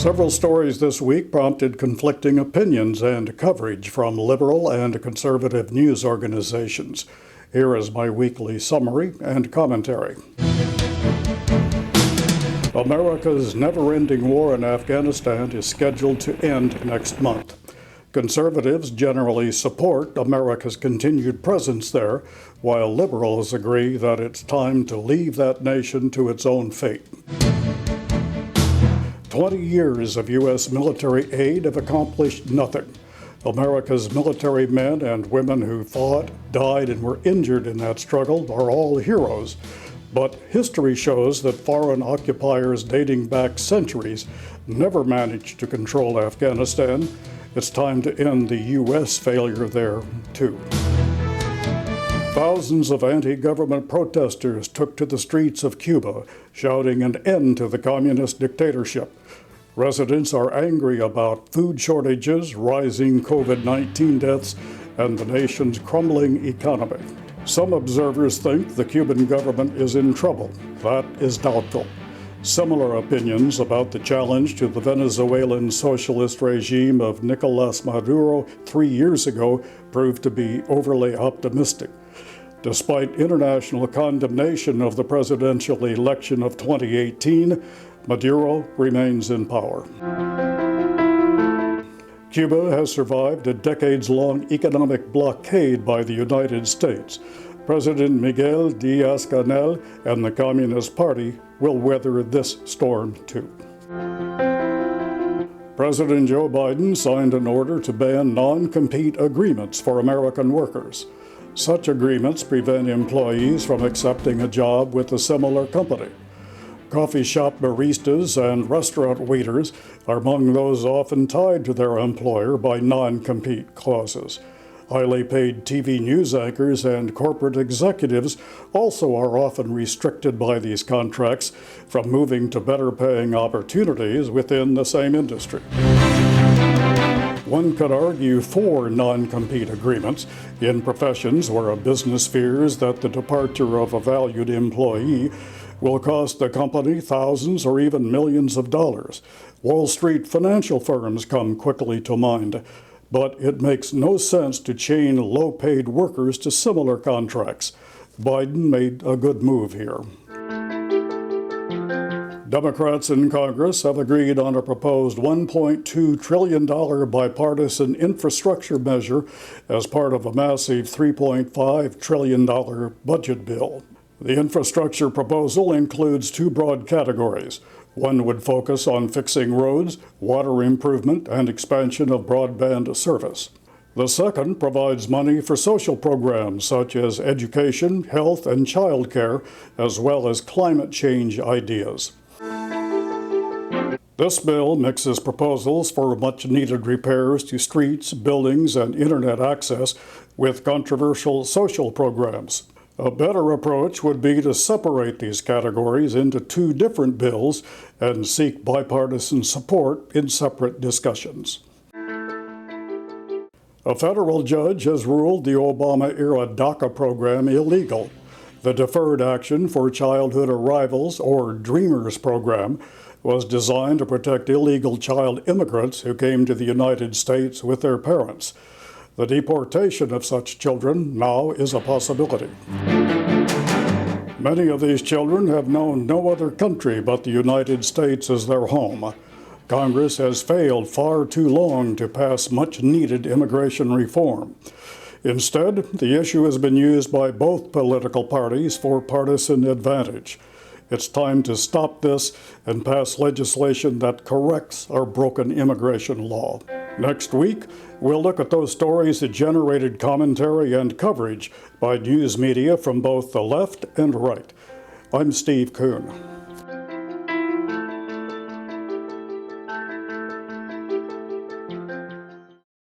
Several stories this week prompted conflicting opinions and coverage from liberal and conservative news organizations. Here is my weekly summary and commentary. America's never-ending war in Afghanistan is scheduled to end next month. Conservatives generally support America's continued presence there, while liberals agree that it's time to leave that nation to its own fate. 20 years of U.S. military aid have accomplished nothing. America's military men and women who fought, died, and were injured in that struggle are all heroes. But history shows that foreign occupiers dating back centuries never managed to control Afghanistan. It's time to end the U.S. failure there, too. Thousands of anti-government protesters took to the streets of Cuba, shouting an end to the communist dictatorship. Residents are angry about food shortages, rising COVID-19 deaths, and the nation's crumbling economy. Some observers think the Cuban government is in trouble. That is doubtful. Similar opinions about the challenge to the Venezuelan socialist regime of Nicolás Maduro 3 years ago proved to be overly optimistic. Despite international condemnation of the presidential election of 2018, Maduro remains in power. Cuba has survived a decades-long economic blockade by the United States. President Miguel Díaz-Canel and the Communist Party will weather this storm too. President Joe Biden signed an order to ban non-compete agreements for American workers. Such agreements prevent employees from accepting a job with a similar company. Coffee shop baristas and restaurant waiters are among those often tied to their employer by non-compete clauses. Highly paid TV news anchors and corporate executives also are often restricted by these contracts from moving to better-paying opportunities within the same industry. One could argue for non-compete agreements in professions where a business fears that the departure of a valued employee will cost the company thousands or even millions of dollars. Wall Street financial firms come quickly to mind. But it makes no sense to chain low-paid workers to similar contracts. Biden made a good move here. Democrats in Congress have agreed on a proposed $1.2 trillion bipartisan infrastructure measure as part of a massive $3.5 trillion budget bill. The infrastructure proposal includes two broad categories. One would focus on fixing roads, water improvement, and expansion of broadband service. The second provides money for social programs such as education, health, and child care, as well as climate change ideas. This bill mixes proposals for much-needed repairs to streets, buildings, and internet access with controversial social programs. A better approach would be to separate these categories into two different bills and seek bipartisan support in separate discussions. A federal judge has ruled the Obama-era DACA program illegal. The Deferred Action for Childhood Arrivals, or DREAMers program, was designed to protect illegal child immigrants who came to the United States with their parents. The deportation of such children now is a possibility. Many of these children have known no other country but the United States as their home. Congress has failed far too long to pass much-needed immigration reform. Instead, the issue has been used by both political parties for partisan advantage. It's time to stop this and pass legislation that corrects our broken immigration law. Next week, we'll look at those stories that generated commentary and coverage by news media from both the left and right. I'm Steve Kuhn.